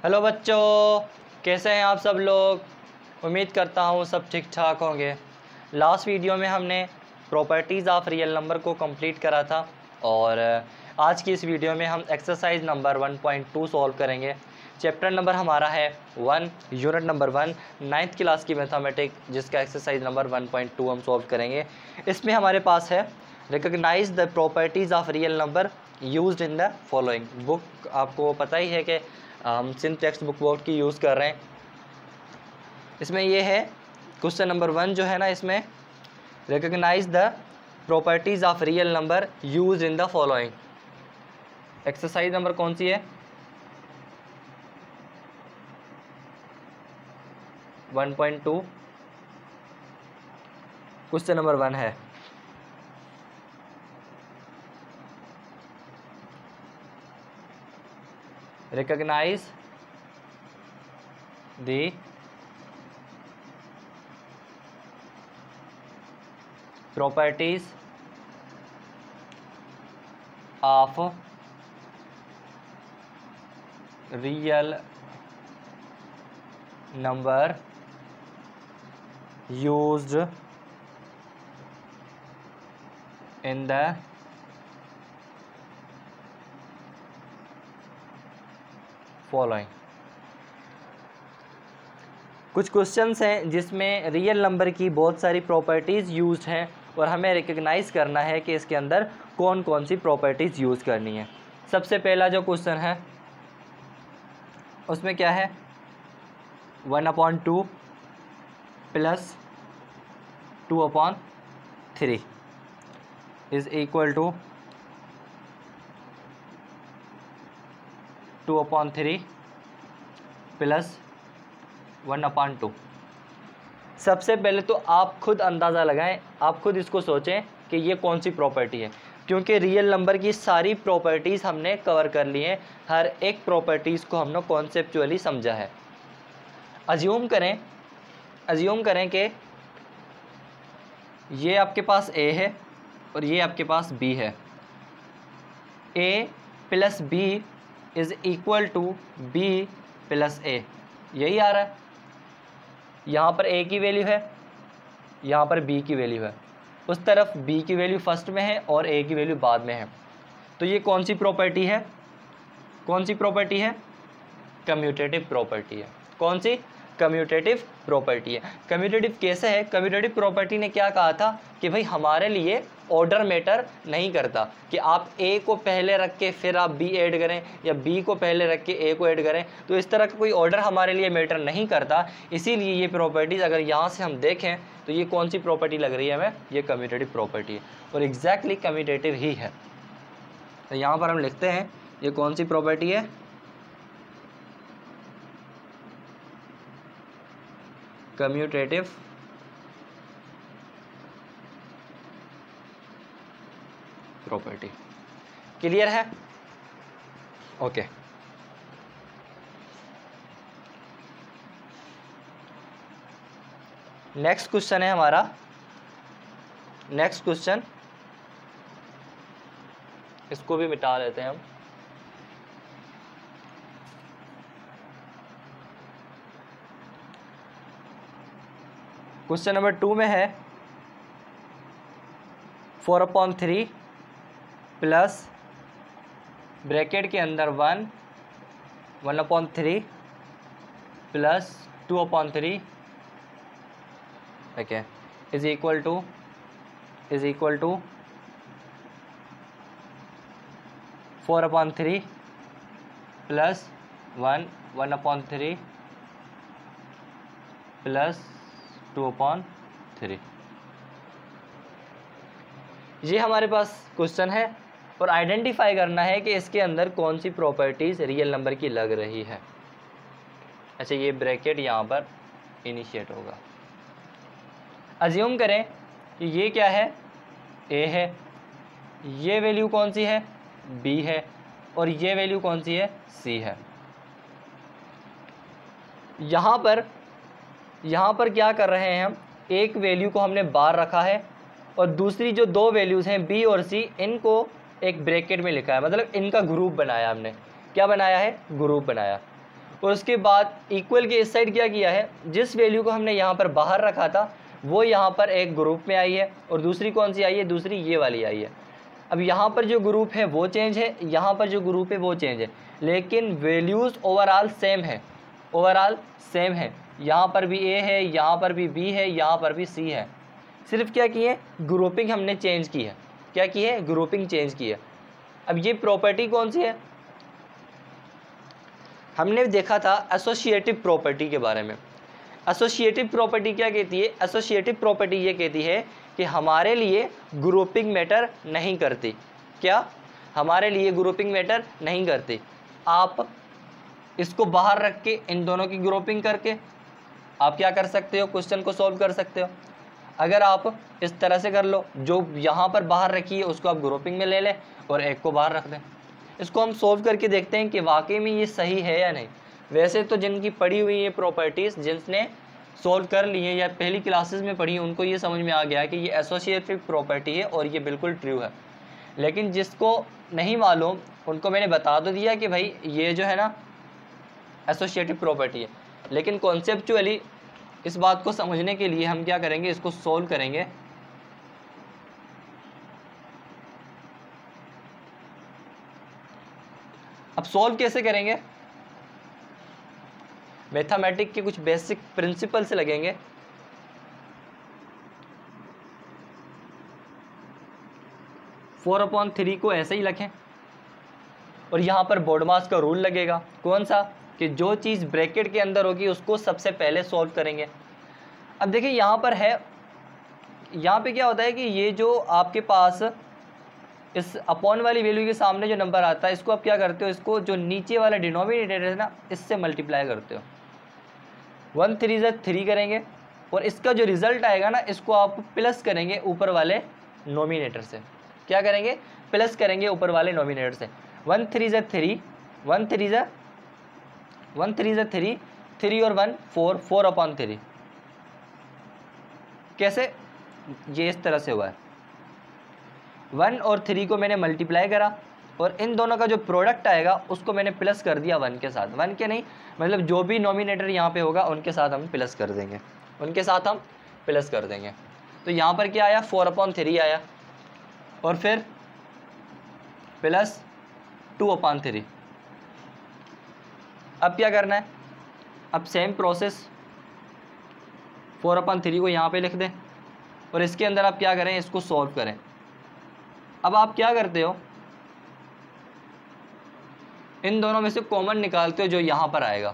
Hello बच्चों, कैसे हैं आप सब लोग। उम्मीद करता हूँ सब ठीक ठाक होंगे। लास्ट वीडियो में हमने प्रॉपर्टीज़ ऑफ रियल नंबर को कंप्लीट करा था और आज की इस वीडियो में हम एक्सरसाइज नंबर 1.2 सॉल्व करेंगे। चैप्टर नंबर हमारा है 1, यूनिट नंबर 1, 9th क्लास की मैथमेटिक, जिसका एक्सरसाइज नंबर 1.2 हम सॉल्व करेंगे। इसमें हमारे पास है recognise the properties of real number used in the following. Book आपको पता ही है कि हम सिंध टेक्स्ट बुक बोर्ड की यूज़ कर रहे हैं। इसमें ये है क्वेश्चन नंबर 1 जो है ना, इसमें recognise the properties of real number use in the following. Exercise number कौन सी है? 1.2 क्वेश्चन नंबर 1 है। Recognize the properties of real number used in the following. कुछ क्वेश्चंस हैं जिसमें रियल नंबर की बहुत सारी प्रॉपर्टीज़ यूज्ड हैं और हमें रिकग्नाइज़ करना है कि इसके अंदर कौन कौन सी प्रॉपर्टीज़ यूज़ करनी है। सबसे पहला जो क्वेश्चन है उसमें क्या है? 1/2 plus 2/3 is equal to 2/3 plus 1/2। सबसे पहले तो आप खुद अंदाज़ा लगाएं, आप खुद इसको सोचें कि ये कौन सी प्रॉपर्टी है, क्योंकि रियल नंबर की सारी प्रॉपर्टीज़ हमने कवर कर ली हैं। हर एक प्रॉपर्टीज़ को हमने कॉन्सेप्चुअली समझा है। अज्यूम करें कि ये आपके पास ए है और ये आपके पास बी है। A plus B is equal to B plus A, यही आ रहा है। यहाँ पर ए की वैल्यू है, यहाँ पर बी की वैल्यू है। उस तरफ बी की वैल्यू फर्स्ट में है और ए की वैल्यू बाद में है। तो ये कौन सी प्रॉपर्टी है? कौन सी प्रॉपर्टी है? कम्यूटेटिव प्रॉपर्टी है। कौन सी? कम्यूटेटिव प्रॉपर्टी है। कम्यूटेटिव कैसे है? कम्यूटेटिव प्रॉपर्टी ने क्या कहा था कि भाई हमारे लिए ऑर्डर मैटर नहीं करता कि आप ए को पहले रख के फिर आप बी ऐड करें या बी को पहले रख के ए को ऐड करें। तो इस तरह का कोई ऑर्डर हमारे लिए मैटर नहीं करता। इसीलिए ये प्रॉपर्टीज़ अगर यहाँ से हम देखें तो ये कौन सी प्रॉपर्टी लग रही है हमें? ये कम्यूटेटिव प्रॉपर्टी है और एग्जैक्टली कम्यूटेटिव ही है। तो यहाँ पर हम लिखते हैं ये कौन सी प्रॉपर्टी है? Commutative property. क्लियर है? ओके। नेक्स्ट क्वेश्चन है हमारा। नेक्स्ट क्वेश्चन, इसको भी मिटा लेते हैं हम। क्वेश्चन नंबर 2 में है 4/3 प्लस ब्रैकेट के अंदर 1/3 plus 2/3 okay is equal to 4/3 plus 1/3 plus 2/3। ये हमारे पास क्वेश्चन है और आइडेंटिफाई करना है कि इसके अंदर कौन सी प्रॉपर्टीज़ रियल नंबर की लग रही है। अच्छा, ये ब्रैकेट यहाँ पर इनिशिएट होगा। अज्यूम करें कि ये क्या है? ए है। ये वैल्यू कौन सी है? बी है। और ये वैल्यू कौन सी है? सी है। यहाँ पर क्या कर रहे हैं हम? एक वैल्यू को हमने बाहर रखा है और दूसरी जो दो वैल्यूज़ हैं बी और सी, इनको एक ब्रैकेट में लिखा है, मतलब इनका ग्रुप बनाया हमने। क्या बनाया है? ग्रुप बनाया। और उसके बाद इक्वल के इस साइड क्या किया है, जिस वैल्यू को हमने यहाँ पर बाहर रखा था वो यहाँ पर एक ग्रुप में आई है और दूसरी कौन सी आई है, दूसरी ये वाली आई है। अब यहाँ पर जो ग्रुप है वो चेंज है, यहाँ पर जो ग्रुप है वो चेंज है, लेकिन वैल्यूज़ ओवरऑल सेम है, ओवरऑल सेम है। यहाँ पर भी ए है, यहाँ पर भी बी है, यहाँ पर भी सी है। सिर्फ क्या की है, ग्रुपिंग हमने चेंज की है। क्या की है, ग्रुपिंग चेंज की है। अब ये प्रॉपर्टी कौन सी है, हमने देखा था एसोसिएटिव प्रॉपर्टी के बारे में। एसोसिएटिव प्रॉपर्टी क्या कहती है, एसोसिएटिव प्रॉपर्टी ये कहती है कि हमारे लिए ग्रुपिंग मैटर नहीं करती। क्या, हमारे लिए ग्रुपिंग मैटर नहीं करती। आप इसको बाहर रख के इन दोनों की ग्रुपिंग करके आप क्या कर सकते हो, क्वेश्चन को सॉल्व कर सकते हो। अगर आप इस तरह से कर लो, जो यहाँ पर बाहर रखी है उसको आप ग्रुपिंग में ले लें और एक को बाहर रख दें। इसको हम सॉल्व करके देखते हैं कि वाकई में ये सही है या नहीं। वैसे तो जिनकी पढ़ी हुई ये प्रॉपर्टीज़, जिसने सॉल्व कर ली है या पहली क्लासेस में पढ़ी, उनको ये समझ में आ गया कि ये एसोसिएटिव प्रॉपर्टी है और ये बिल्कुल ट्रू है। लेकिन जिसको नहीं मालूम उनको मैंने बता तो दिया कि भाई ये जो है ना एसोसिएटिव प्रॉपर्टी है, लेकिन कॉन्सेप्चुअली इस बात को समझने के लिए हम क्या करेंगे, इसको सॉल्व करेंगे। अब सॉल्व कैसे करेंगे, मैथमेटिक के कुछ बेसिक प्रिंसिपल से लगेंगे। फोर अपॉन थ्री को ऐसे ही लिखें और यहाँ पर बोडमास का रूल लगेगा। कौन सा, कि जो चीज़ ब्रैकेट के अंदर होगी उसको सबसे पहले सॉल्व करेंगे। अब देखिए यहाँ पर है, यहाँ पे क्या होता है कि ये जो आपके पास इस अपॉन वाली वैल्यू के सामने जो नंबर आता है, इसको आप क्या करते हो, इसको जो नीचे वाला डिनोमिनेटर है ना, इससे मल्टीप्लाई करते हो। 1 3 ज़ा 3 करेंगे और इसका जो रिजल्ट आएगा ना, इसको आप प्लस करेंगे ऊपर वाले नोमिनेटर से। क्या करेंगे, प्लस करेंगे ऊपर वाले नोमिनेटर से। 1 3 ज़ा 3, 1 3 ज़ा 3, 3 और 1 4, 4 अपॉन 3। कैसे, ये इस तरह से हुआ है। 1 और 3 को मैंने मल्टीप्लाई करा और इन दोनों का जो प्रोडक्ट आएगा उसको मैंने प्लस कर दिया 1 के साथ। 1 के नहीं, मतलब जो भी नोमिनेटर यहाँ पे होगा उनके साथ हम प्लस कर देंगे, उनके साथ हम प्लस कर देंगे। तो यहाँ पर क्या आया, 4 अपॉन 3 आया और फिर प्लस 2 अपॉन 3। अब क्या करना है, अब सेम प्रोसेस 4 अपॉन 3 को यहाँ पे लिख दें और इसके अंदर आप क्या करें, इसको सॉल्व करें। अब आप क्या करते हो, इन दोनों में से कॉमन निकालते हो जो यहाँ पर आएगा।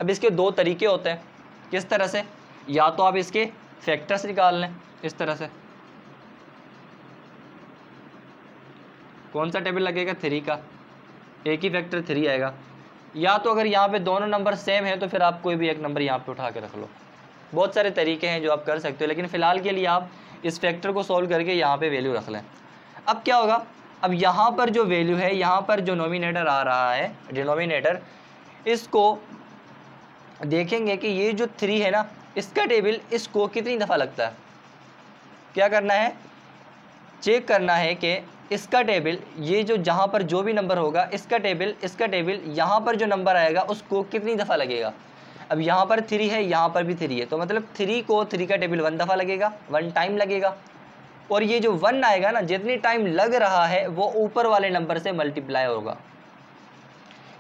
अब इसके दो तरीके होते हैं, किस तरह से, या तो आप इसके फैक्टर्स निकाल लें इस तरह से। कौन सा टेबल लगेगा, 3 का, एक ही फैक्टर 3 आएगा। या तो अगर यहाँ पे दोनों नंबर सेम है तो फिर आप कोई भी एक नंबर यहाँ पे उठा के रख लो। बहुत सारे तरीके हैं जो आप कर सकते हो, लेकिन फ़िलहाल के लिए आप इस फैक्टर को सॉल्व करके यहाँ पे वैल्यू रख लें। अब क्या होगा, अब यहाँ पर जो वैल्यू है, यहाँ पर जो नोमिनेटर आ रहा है, डिनोमिनेटर, इसको देखेंगे कि ये जो 3 है ना, इसका टेबल इसको कितनी दफ़ा लगता है। क्या करना है, चेक करना है कि इसका टेबल, ये जो जहाँ पर जो भी नंबर होगा, इसका टेबल यहाँ पर जो नंबर आएगा उसको कितनी दफ़ा लगेगा। अब यहाँ पर 3 है, यहाँ पर भी 3 है, तो मतलब 3 को 3 का टेबल 1 दफ़ा लगेगा, 1 टाइम लगेगा। और ये जो 1 आएगा ना, जितनी टाइम लग रहा है वो ऊपर वाले नंबर से मल्टीप्लाई होगा,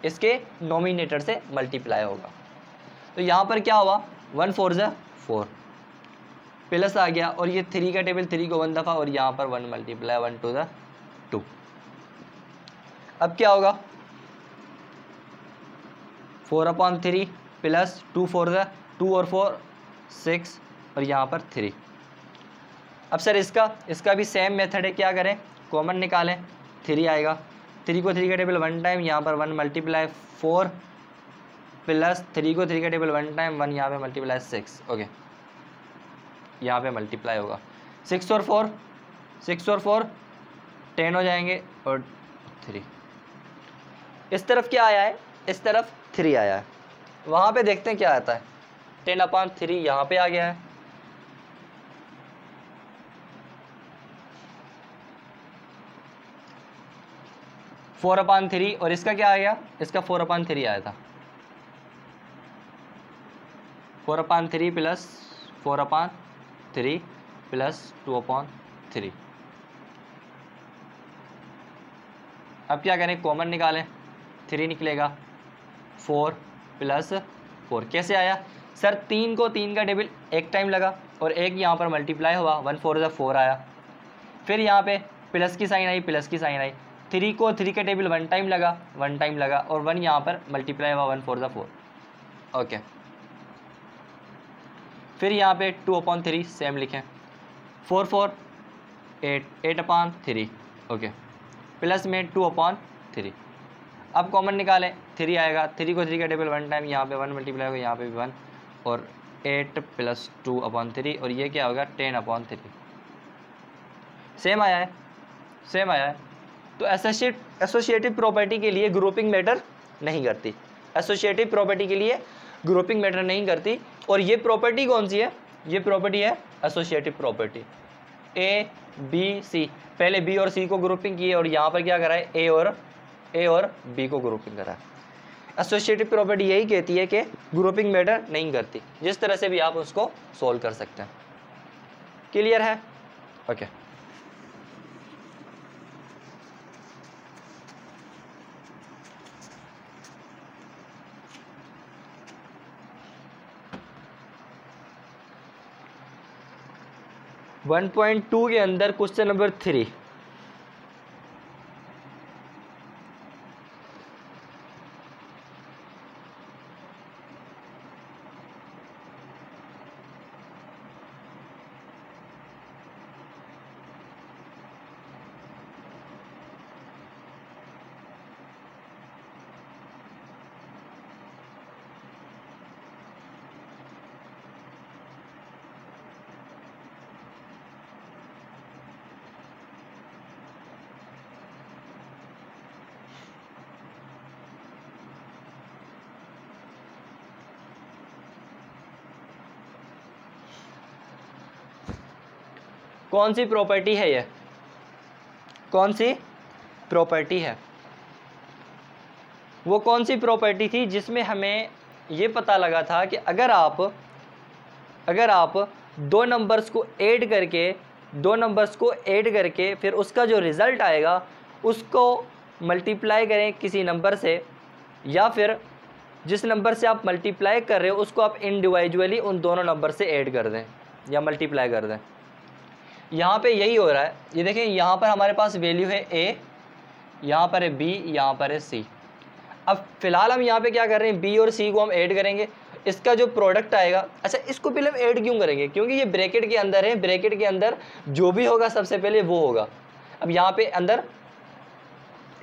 इसके नोमिनेटर से मल्टीप्लाई होगा। तो यहाँ पर क्या हुआ, 1 4 ज़ा 4 प्लस आ गया और ये 3 का टेबल 3 को 1 दफ़ा और यहाँ पर 1 मल्टीप्लाई 1 2 ज़ा 2। अब क्या होगा, 4 अपॉन 3 प्लस 2 4 ज़ा 2 और 4 6 और यहाँ पर 3। अब सर इसका भी सेम मेथड है, क्या करें, कॉमन निकालें, 3 आएगा, 3 को 3 का टेबल 1 टाइम, यहाँ पर 1 मल्टीप्लाई 4 प्लस 3 को 3 का टेबल 1 टाइम, 1 यहाँ पे मल्टीप्लाई 6। ओके, यहाँ पे मल्टीप्लाई होगा 6 और 4 10 हो जाएंगे और 3। इस तरफ क्या आया है, इस तरफ 3 आया है। वहाँ पे देखते हैं क्या आता है, 10 अपॉन 3 यहाँ पे आ गया है, फोर अपॉन 3 और इसका क्या आ गया, इसका 4 अपॉन 3 आया था। 4/3 प्लस 4/3 प्लस 2/3। अब क्या करें, कॉमन निकालें, 3 निकलेगा, 4 प्लस 4 कैसे आया सर, 3 को 3 का टेबल एक टाइम लगा और एक यहाँ पर मल्टीप्लाई हुआ, 1 4 ज़ा 4 आया, फिर यहाँ पे प्लस की साइन आई, प्लस की साइन आई, 3 को 3 का टेबल 1 टाइम लगा, 1 टाइम लगा और 1 यहाँ पर मल्टीप्लाई हुआ, 1 4 ज़ा 4। ओके, फिर यहाँ पे 2/3 सेम लिखें, 4 4 8 8/3। ओके, प्लस में 2/3। अब कॉमन निकालें, 3 आएगा, 3 को 3 का टेबल 1 टाइम, यहाँ पे 1 मल्टीप्लाई होगा, यहाँ पे भी 1 और 8 प्लस 2/3 और ये क्या होगा 10/3। सेम आया है, सेम आया है। तो एसोसिएटिव प्रॉपर्टी के लिए ग्रुपिंग मैटर नहीं करती, एसोसिएटिव प्रॉपर्टी के लिए ग्रुपिंग मैटर नहीं करती। और ये प्रॉपर्टी कौन सी है, ये प्रॉपर्टी है associative property. A B C, पहले बी और सी को ग्रुपिंग की है और यहाँ पर क्या करा है, ए और बी को ग्रुपिंग करा है। एसोसिएटिव प्रॉपर्टी यही कहती है कि ग्रुपिंग मैटर नहीं करती, जिस तरह से भी आप उसको सोल्व कर सकते हैं। क्लियर है? ओके। वन 1.2 के अंदर क्वेश्चन नंबर 3, कौन सी प्रॉपर्टी है ये, कौन सी प्रॉपर्टी है, वो कौन सी प्रॉपर्टी थी जिसमें हमें ये पता लगा था कि अगर आप दो नंबर्स को ऐड करके फिर उसका जो रिज़ल्ट आएगा उसको मल्टीप्लाई करें किसी नंबर से, या फिर जिस नंबर से आप मल्टीप्लाई कर रहे हो उसको आप इंडिविजुअली उन दोनों नंबर से ऐड कर दें या मल्टीप्लाई कर दें। यहाँ पे यही हो रहा है। ये देखें, यहाँ पर हमारे पास वैल्यू है a, यहाँ पर है b, यहाँ पर है c। अब फिलहाल हम यहाँ पे क्या कर रहे हैं, b और c को हम ऐड करेंगे, इसका जो प्रोडक्ट आएगा। अच्छा, इसको पहले हम ऐड क्यों करेंगे, क्योंकि ये ब्रैकेट के अंदर है, ब्रैकेट के अंदर जो भी होगा सबसे पहले वो होगा। अब यहाँ पे अंदर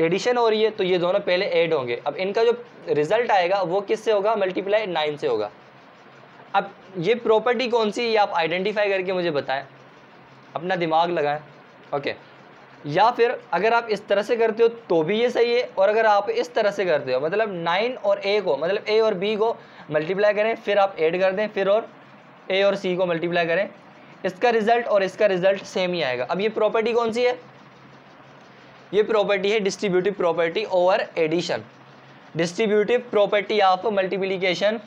एडिशन हो रही है तो ये दोनों पहले ऐड होंगे। अब इनका जो रिजल्ट आएगा वो किससे होगा, मल्टीप्लाई 9 से होगा। अब ये प्रॉपर्टी कौन सी, ये आप आइडेंटिफाई करके मुझे बताएं, अपना दिमाग लगाएं। ओके, या फिर अगर आप इस तरह से करते हो तो भी ये सही है, और अगर आप इस तरह से करते हो मतलब 9 और a को, मतलब a और b को मल्टीप्लाई करें फिर आप ऐड कर दें, फिर और a और c को मल्टीप्लाई करें, इसका रिजल्ट और इसका रिजल्ट सेम ही आएगा। अब ये प्रॉपर्टी कौन सी है, ये प्रॉपर्टी है distributive property over addition, distributive property of multiplication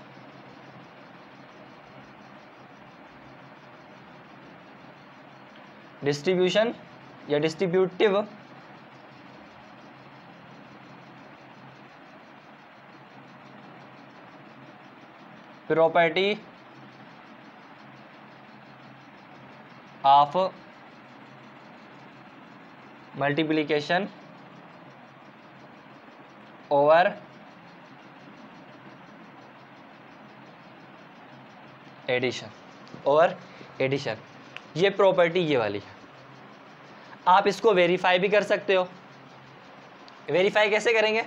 distribution या distributive property of multiplication over addition, over addition, ये प्रॉपर्टी ये वाली है। आप इसको वेरीफाई भी कर सकते हो। वेरीफाई कैसे करेंगे,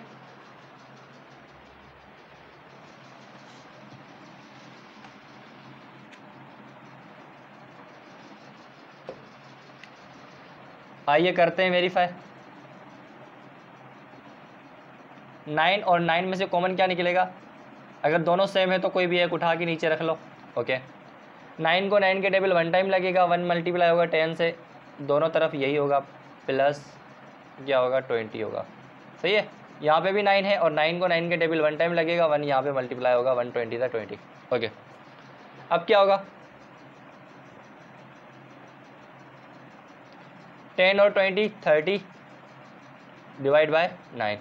आइए करते हैं वेरीफाई। 9 और 9 में से कॉमन क्या निकलेगा, अगर दोनों सेम है तो कोई भी एक उठा के नीचे रख लो। ओके, 9 को 9 के टेबल 1 टाइम लगेगा, 1 मल्टीप्लाई होगा 10 से, दोनों तरफ यही होगा, प्लस क्या होगा 20 होगा। सही है, यहाँ पे भी 9 है और 9 को 9 के टेबल 1 टाइम लगेगा, 1 यहाँ पे मल्टीप्लाई होगा, 1 20 था 20। ओके, अब क्या होगा, 10 और 20 30 डिवाइड बाय 9।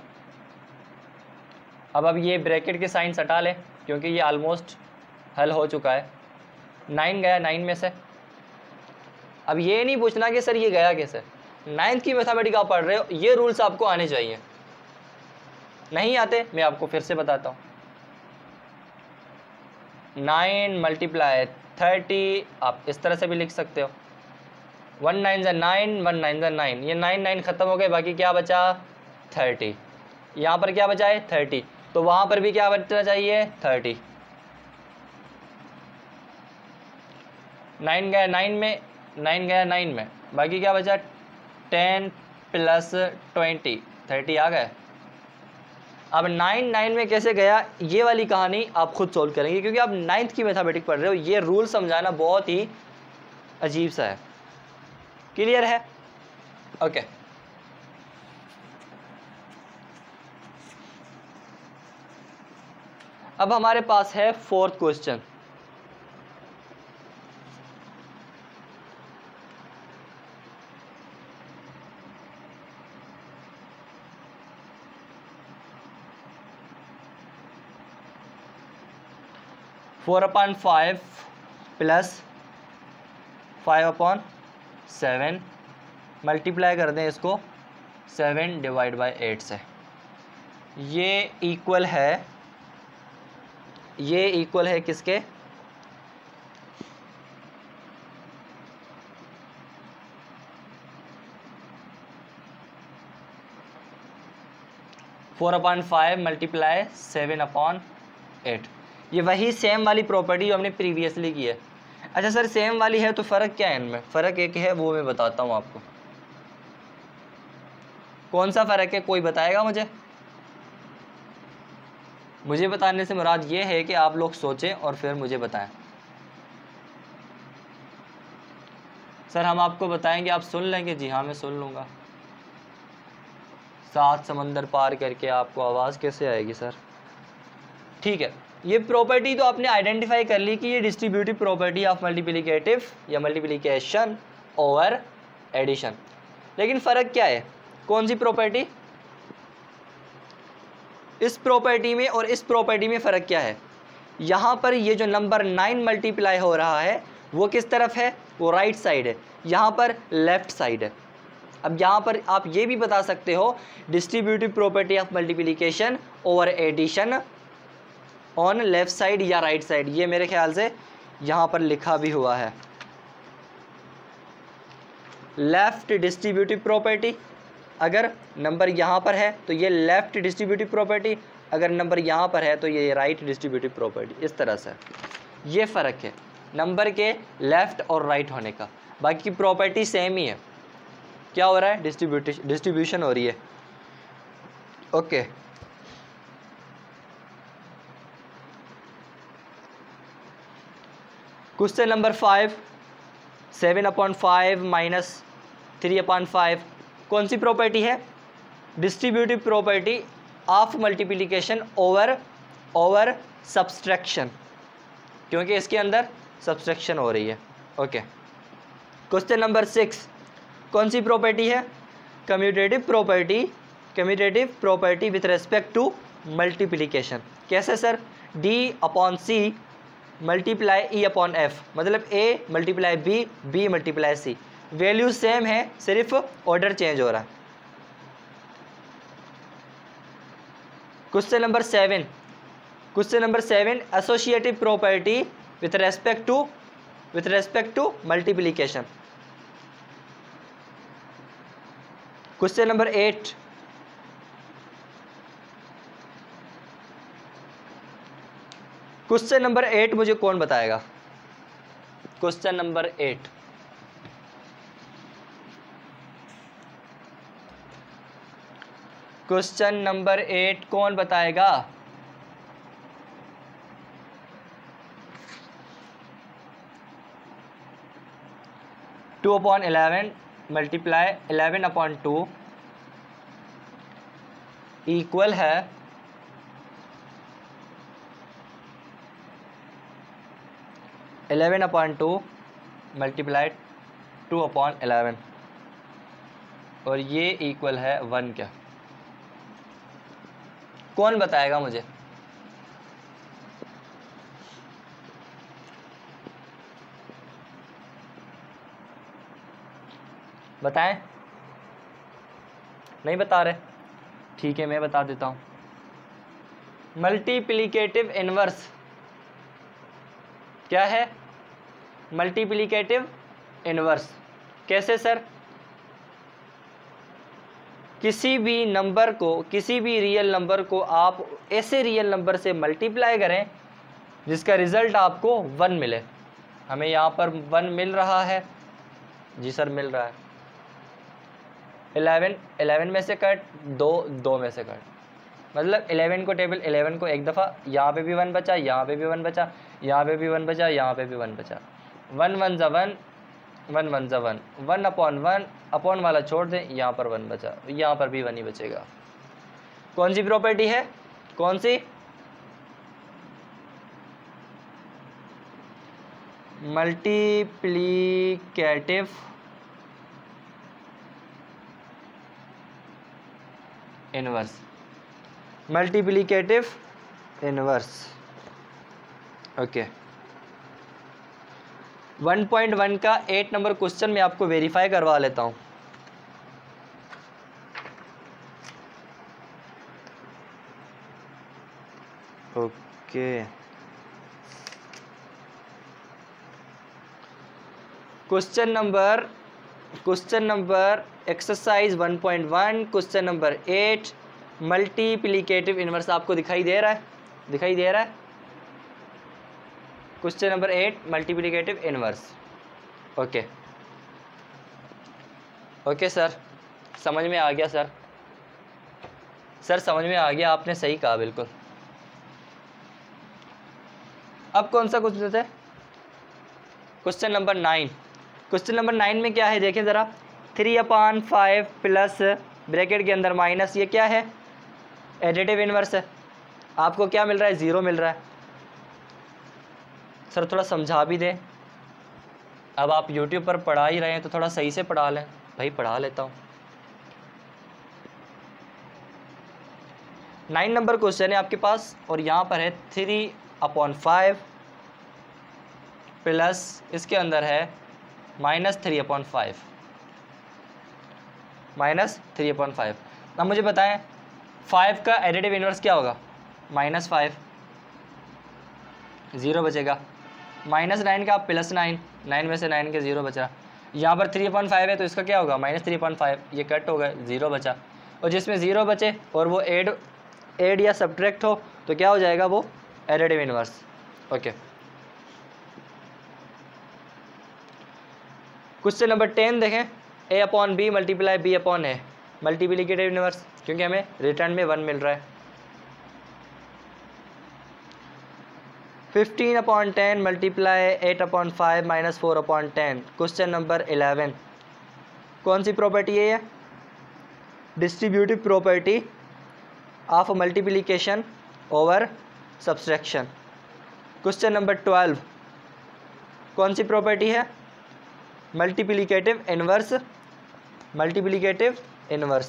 अब ये ब्रैकेट के साइन हटा लें क्योंकि ये ऑलमोस्ट हल हो चुका है। 9 गया 9 में से। अब ये नहीं पूछना कि सर ये गया कैसे, 9th की मैथमेटिक्स आप पढ़ रहे हो, ये रूल्स आपको आने चाहिए। नहीं आते मैं आपको फिर से बताता हूँ। 9 मल्टीप्लाई 30 आप इस तरह से भी लिख सकते हो, 1 9 ज़ा 9 1 9 ज़ा 9, ये 9 9 खत्म हो गए, बाकी क्या बचा 30। यहाँ पर क्या बचा है 30, तो वहाँ पर भी क्या बचना चाहिए 30। 9 गया 9 में, 9 गया 9 में, बाकी क्या बचा 10 प्लस 20 30 आ गए। अब 9 9 में कैसे गया ये वाली कहानी आप खुद सोल्व करेंगे क्योंकि आप 9th की मैथमेटिक्स पढ़ रहे हो, ये रूल समझाना बहुत ही अजीब सा है। क्लियर है? ओके। अब हमारे पास है 4th question. Four upon 5 plus 5/7 multiply कर दें इसको 7 डिवाइड बाय 8 से। ये इक्वल है किसके, फोर अपॉन 5 मल्टीप्लाई 7/8। ये वही सेम वाली प्रॉपर्टी जो हमने प्रीवियसली की है। अच्छा सर सेम वाली है तो फ़र्क क्या है इनमें? फ़र्क एक है, वो मैं बताता हूँ आपको। कौन सा फ़र्क है, कोई बताएगा मुझे? मुझे बताने से मुराद ये है कि आप लोग सोचें और फिर मुझे बताएं। सर हम आपको बताएंगे, आप सुन लेंगे? जी हाँ मैं सुन लूँगा। 7 समंदर पार करके आपको आवाज़ कैसे आएगी सर? ठीक है, ये प्रॉपर्टी तो आपने आइडेंटिफाई कर ली कि ये डिस्ट्रीब्यूटिव प्रॉपर्टी ऑफ मल्टीप्लिकेटिव या मल्टीप्लिकेशन ओवर एडिशन। लेकिन फ़र्क क्या है, कौन सी प्रॉपर्टी? इस प्रॉपर्टी में और इस प्रॉपर्टी में फ़र्क क्या है? यहाँ पर ये जो नंबर 9 मल्टीप्लाई हो रहा है वो किस तरफ है, वो राइट साइड है, यहाँ पर लेफ़्ट साइड है। अब यहाँ पर आप ये भी बता सकते हो distributive property of multiplication over addition on left side या राइट साइड। ये मेरे ख्याल से यहाँ पर लिखा भी हुआ है, लेफ़्ट डिस्ट्रीब्यूटिव प्रॉपर्टी। अगर नंबर यहाँ पर है तो ये लेफ़्ट डिस्ट्रीब्यूटिव प्रॉपर्टी, अगर नंबर यहाँ पर है तो ये राइट डिस्ट्रीब्यूटिव प्रॉपर्टी। इस तरह से ये फ़र्क है नंबर के लेफ़्ट और राइट होने का, बाकी प्रॉपर्टी सेम ही है। क्या हो रहा है, डिस्ट्रीब्यूशन हो रही है। ओके क्वेश्चन नंबर 5, 7/5 माइनस 3/5 कौन सी प्रॉपर्टी है? Distributive property of multiplication over subtraction, क्योंकि इसके अंदर सब्सट्रैक्शन हो रही है। ओके क्वेश्चन नंबर 6 कौन सी प्रॉपर्टी है? Commutative property with respect to multiplication. कैसे सर? D/C मल्टीप्लाई E/F, मतलब A multiply B multiply C। Value same है, सिर्फ ऑर्डर चेंज हो रहा है। Question number 7 associative property with respect to multiplication. Question number 8 मुझे कौन बताएगा? क्वेश्चन नंबर 8 कौन बताएगा? टू अपॉन 11 मल्टीप्लाई 11/2 इक्वल है 11/2 मल्टीप्लाइड 2/11 और ये इक्वल है 1 क्या? कौन बताएगा मुझे? बताएं? नहीं बता रहे? ठीक है, मैं बता देता हूँ। मल्टीप्लिकेटिव इनवर्स क्या है? मल्टीप्लिकेटिव इनवर्स कैसे सर? किसी भी नंबर को, किसी भी रियल नंबर को आप ऐसे रियल नंबर से मल्टीप्लाई करें जिसका रिजल्ट आपको 1 मिले। हमें यहाँ पर 1 मिल रहा है जी सर, मिल रहा है। 11 में से कट, 2 में से कट, मतलब 11 को टेबल 11 को एक दफ़ा, यहाँ पे भी 1 बचा, यहाँ पे भी 1 बचा, यहाँ पे भी 1 बचा, यहाँ पे भी 1 बचा। 1 1 ज़ा 1, 1 1 ज़ा 1, 1/1 अपॉन वाला छोड़ दें, यहाँ पर 1 बचा, यहाँ पर भी 1 ही बचेगा। कौन सी प्रॉपर्टी है? कौन सी? Multiplicative inverse. Multiplicative inverse, okay. 1.1 का 8 नंबर क्वेश्चन मैं आपको वेरीफाई करवा लेता हूं। Okay, question number exercise 1.1 question number 8 multiplicative inverse आपको दिखाई दे रहा है? दिखाई दे रहा है? Question number 8 multiplicative inverse. Okay okay sir, समझ में आ गया सर। सर समझ में आ गया, आपने सही कहा बिल्कुल। अब कौन सा क्वेश्चन है? Question number 9। क्वेश्चन नंबर 9 में क्या है देखें ज़रा। 3/5 प्लस ब्रैकेट के अंदर माइनस, ये क्या है? एडिटिव इनवर्स है। आपको क्या मिल रहा है? 0 मिल रहा है। सर थोड़ा समझा भी दें। अब आप YouTube पर पढ़ा ही रहे हैं तो थोड़ा सही से पढ़ा लें। भाई पढ़ा लेता हूँ। 9 नंबर क्वेश्चन है आपके पास और यहाँ पर है 3/5 प्लस इसके अंदर है -3/5, -3/5। अब मुझे बताएं 5 का एडिटिव इनवर्स क्या होगा? -5, 0 बचेगा। -9 का +9, 9 में से 9 के 0 बचा। यहाँ पर 3/5 है तो इसका क्या होगा? -3/5, ये कट हो गया, 0 बचा। और जिसमें 0 बचे और वो ऐड या सब्ट्रैक्ट हो तो क्या हो जाएगा? वो additive inverse. Okay, question number 10 देखें। A/B multiply B/A, multiplicative inverse, क्योंकि हमें रिटर्न में 1 मिल रहा है। 15/10 मल्टीप्लाई 8/5 -4/10, क्वेश्चन नंबर 11। कौन सी प्रॉपर्टी है ये? Distributive property of multiplication over subtraction. Question number 12। कौन सी प्रॉपर्टी है? Multiplicative inverse, multiplicative inverse.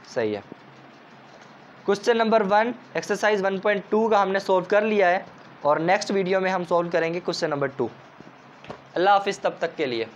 सही है। क्वेश्चन नंबर 1 एक्सरसाइज 1.2 का हमने सॉल्व कर लिया है और नेक्स्ट वीडियो में हम सॉल्व करेंगे क्वेश्चन नंबर 2। अल्लाह हाफिज़ तब तक के लिए।